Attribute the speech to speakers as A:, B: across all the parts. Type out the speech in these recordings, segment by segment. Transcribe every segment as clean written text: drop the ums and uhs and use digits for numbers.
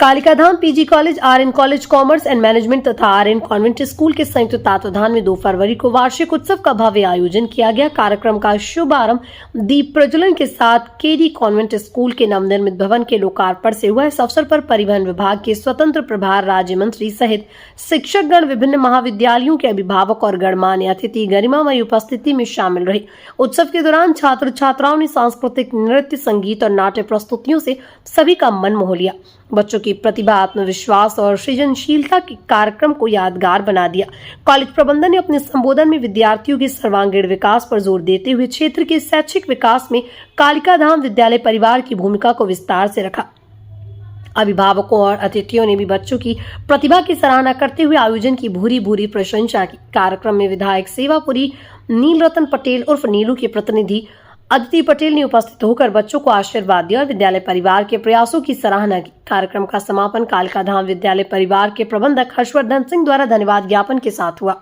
A: कालिकाधाम PG college, RN college commerce and management तथा RN convent school के संयुक्त तत्वावधान में 2 फरवरी को वार्षिक उत्सव का भव्य आयोजन किया गया। कार्यक्रम का शुभारंभ दीप प्रज्वलन के साथ केडी कॉन्वेंट स्कूल के नवनिर्मित भवन के लोकार्पण से हुआ। इस अवसर पर परिवहन विभाग के स्वतंत्र प्रभार राज्य मंत्री सहित शिक्षकगण, विभिन्न महाविद्यालयों के अभिभावक और गणमान्य अतिथि गरिमामयी उपस्थिति में शामिल रहे। उत्सव के दौरान छात्र छात्राओं ने सांस्कृतिक नृत्य, संगीत और नाट्य प्रस्तुतियों से सभी का मन मोह लिया। बच्चों की प्रतिभा, आत्मविश्वास और सृजनशीलता के कार्यक्रम को यादगार बना दिया। कॉलेज प्रबंधन ने अपने संबोधन में विद्यार्थियों के सर्वांगीण विकास पर जोर देते हुए क्षेत्र के शैक्षिक विकास में कालिकाधाम विद्यालय परिवार की भूमिका को विस्तार से रखा। अभिभावकों और अतिथियों ने भी बच्चों की प्रतिभा की सराहना करते हुए आयोजन की भूरी भूरी प्रशंसा की। कार्यक्रम में विधायक सेवापुरी नीलरतन पटेल उर्फ नीलू के प्रतिनिधि अदिति पटेल ने उपस्थित होकर बच्चों को आशीर्वाद दिया और विद्यालय परिवार के प्रयासों की सराहना की। कार्यक्रम का समापन कालिकाधाम विद्यालय परिवार के प्रबंधक हर्षवर्धन सिंह द्वारा धन्यवाद ज्ञापन के साथ हुआ।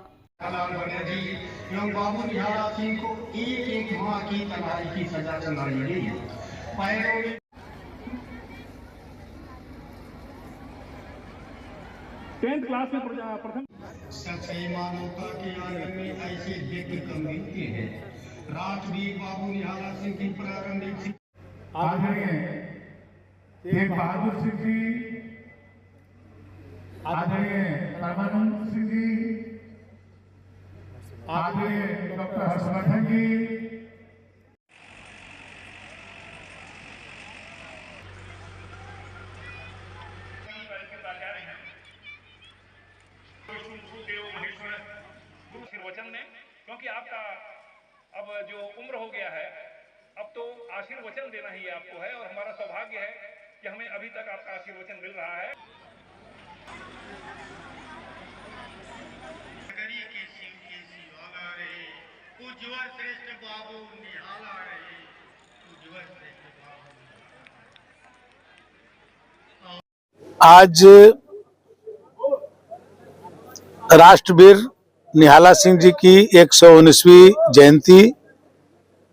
B: क्लास में प्रथम सच्चाई मानवता के आदर में ऐसे व्यक्ति कमती है। राजवीर बाबू निहाला सिंह की प्रारंभिक
C: आदरणीय तेग बहादुर सिंह जी, आदरणीय परमानंद सिंह जी, आदरणीय डॉक्टर हर्षवर्धन जी,
D: वचन दें, क्योंकि आपका अब जो उम्र हो गया है, अब तो आशीर्वचन देना ही आपको है और हमारा सौभाग्य है कि हमें अभी तक आपका आशीर्वचन मिल रहा है। श्रेष्ठ बाबू निहाला रहे,
E: आज राष्ट्रवीर निहाला सिंह जी की 119वीं जयंती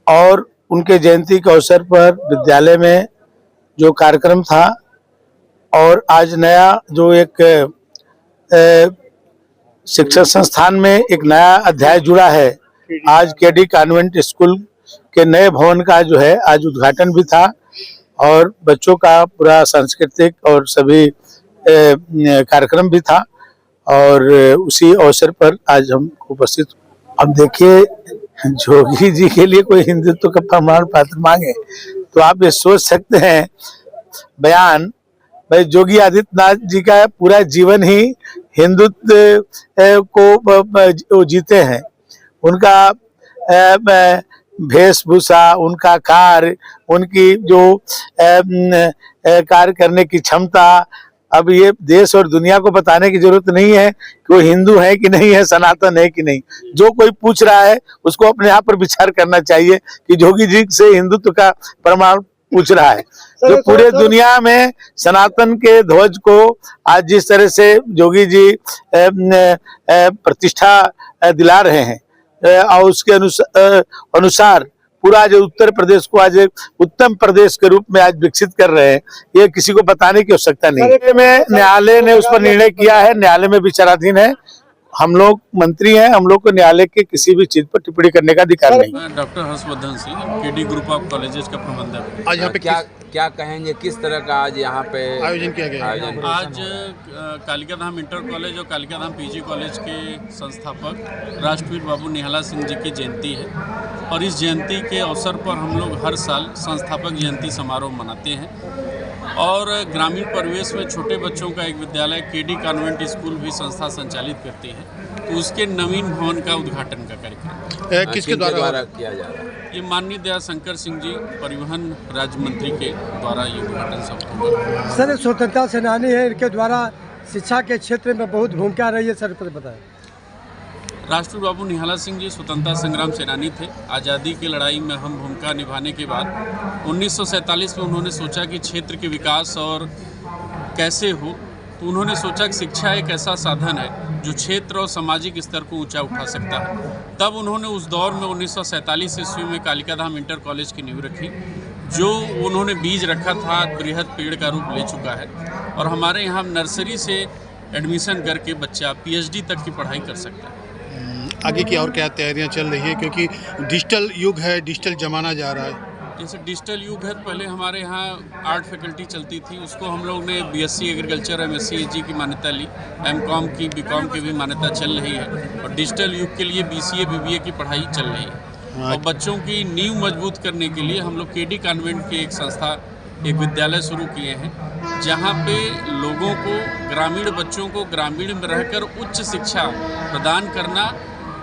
E: और उनके जयंती के अवसर पर विद्यालय में जो कार्यक्रम था और आज नया जो एक शिक्षण संस्थान में एक नया अध्याय जुड़ा है। आज केडी कॉन्वेंट स्कूल के नए भवन का जो है आज उद्घाटन भी था और बच्चों का पूरा सांस्कृतिक और सभी कार्यक्रम भी था और उसी अवसर पर आज हम उपस्थित। अब देखिए, जोगी जी के लिए कोई हिंदुत्व का प्रमाण पत्र मांगे तो आप ये सोच सकते हैं बयान। भाई, योगी आदित्यनाथ जी का पूरा जीवन ही हिंदुत्व को जीते हैं। उनका वेशभूषा, उनका कार्य, उनकी जो कार्य करने की क्षमता, अब ये देश और दुनिया को बताने की जरूरत नहीं है कि वो हिंदू है कि नहीं है, सनातन है कि नहीं। जो कोई पूछ रहा है उसको अपने आप पर विचार करना चाहिए कि जोगी जी से हिंदुत्व का प्रमाण पूछ रहा है। जो पूरे दुनिया में सनातन के ध्वज को आज जिस तरह से जोगी जी प्रतिष्ठा दिला रहे हैं और उसके अनुसार पूरा जो उत्तर प्रदेश को आज एक उत्तम प्रदेश के रूप में आज विकसित कर रहे हैं, ये किसी को बताने की आवश्यकता नहीं है। न्यायालय ने उस पर निर्णय किया है, न्यायालय में विचाराधीन है। हम लोग मंत्री हैं, हम लोग को न्यायालय के किसी भी चीज पर टिप्पणी करने का अधिकार नहीं।
F: Doctor Harshvardhan Singh, KD group of colleges का प्रबंधक।
G: आज यहाँ पे क्या कहेंगे, किस तरह का आज यहाँ पे
C: आयोजन किया गया?
F: आज कालिकाधाम इंटर कॉलेज और कालिकाधाम पीजी कॉलेज के संस्थापक राष्ट्रवीर बाबू निहाला सिंह जी की जयंती है और इस जयंती के अवसर पर हम लोग हर साल संस्थापक जयंती समारोह मनाते हैं और ग्रामीण परिवेश में छोटे बच्चों का एक विद्यालय केडी कॉन्वेंट स्कूल भी संस्था संचालित करती है, तो उसके नवीन भवन का उद्घाटन का कार्यक्रम
G: किसके द्वारा किया जा रहा है?
F: ये माननीय दयाशंकर सिंह जी परिवहन राज्य मंत्री के द्वारा ये उद्घाटन सब होगा।
H: सर, स्वतंत्रता सेनानी है, इनके द्वारा शिक्षा के क्षेत्र में बहुत भूमिका रही है, सर पर बताएं।
F: राष्ट्रवीर बाबू निहाला सिंह जी स्वतंत्रता संग्राम सेनानी थे। आज़ादी की लड़ाई में अहम भूमिका निभाने के बाद 1947 में उन्होंने सोचा कि क्षेत्र के विकास और कैसे हो, तो उन्होंने सोचा कि शिक्षा एक ऐसा साधन है जो क्षेत्र और सामाजिक स्तर को ऊंचा उठा सकता है। तब उन्होंने उस दौर में 1947 ईस्वी में कालिकाधाम इंटर कॉलेज की नींव रखी जो उन्होंने बीज रखा था बृहद पेड़ का रूप ले चुका है और हमारे यहाँ नर्सरी से एडमिशन करके बच्चा पीएचडी तक की पढ़ाई कर सकता है।
I: आगे की और क्या तैयारियां चल रही है, क्योंकि डिजिटल युग है, डिजिटल जमाना जा रहा है।
F: जैसे डिजिटल युग है, पहले हमारे यहाँ आर्ट फैकल्टी चलती थी, उसको हम लोग ने बीएससी एग्रीकल्चर एमएससी एजी की मान्यता ली, एमकॉम की बीकॉम की भी मान्यता चल रही है और डिजिटल युग के लिए बीसीए बीबीए की पढ़ाई चल रही है। और बच्चों की नींव मजबूत करने के लिए हम लोग केडी कॉन्वेंट की एक संस्था, एक विद्यालय शुरू किए हैं, जहाँ पे लोगों को, ग्रामीण बच्चों को ग्रामीण में रहकर उच्च शिक्षा प्रदान करना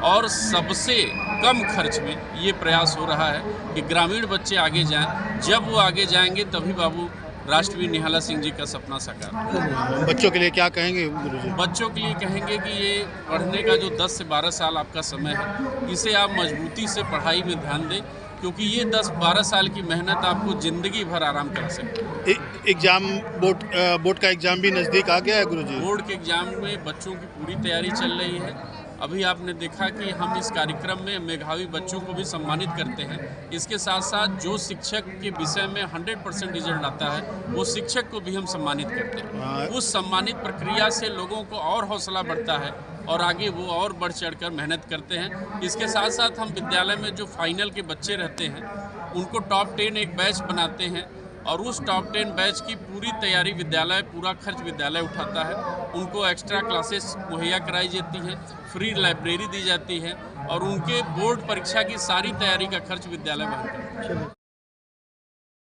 F: और सबसे कम खर्च में ये प्रयास हो रहा है कि ग्रामीण बच्चे आगे जाएं। जब वो आगे जाएंगे तभी बाबू राष्ट्रवीर निहाला सिंह जी का सपना साकार होगा।
I: बच्चों के लिए क्या कहेंगे गुरुजी?
F: बच्चों के लिए कहेंगे कि ये पढ़ने का जो 10 से 12 साल आपका समय है, इसे आप मजबूती से पढ़ाई में ध्यान दें, क्योंकि ये 10-12 साल की मेहनत आपको ज़िंदगी भर आराम करा सकती है।
I: एग्जाम बोर्ड का एग्जाम भी नज़दीक आ गया है गुरुजी।
F: बोर्ड के एग्जाम में बच्चों की पूरी तैयारी चल रही है। अभी आपने देखा कि हम इस कार्यक्रम में मेधावी बच्चों को भी सम्मानित करते हैं। इसके साथ साथ जो शिक्षक के विषय में 100% रिजल्ट आता है, वो शिक्षक को भी हम सम्मानित करते हैं। उस सम्मानित प्रक्रिया से लोगों को और हौसला बढ़ता है और आगे वो और बढ़ चढ़कर मेहनत करते हैं। इसके साथ साथ हम विद्यालय में जो फाइनल के बच्चे रहते हैं, उनको टॉप 10 एक बैच बनाते हैं और उस टॉप 10 बैच की पूरी तैयारी विद्यालय, पूरा खर्च विद्यालय उठाता है। उनको एक्स्ट्रा क्लासेस मुहैया कराई जाती हैं, फ्री लाइब्रेरी दी जाती है और उनके बोर्ड परीक्षा की सारी तैयारी का खर्च विद्यालय वहन करता है।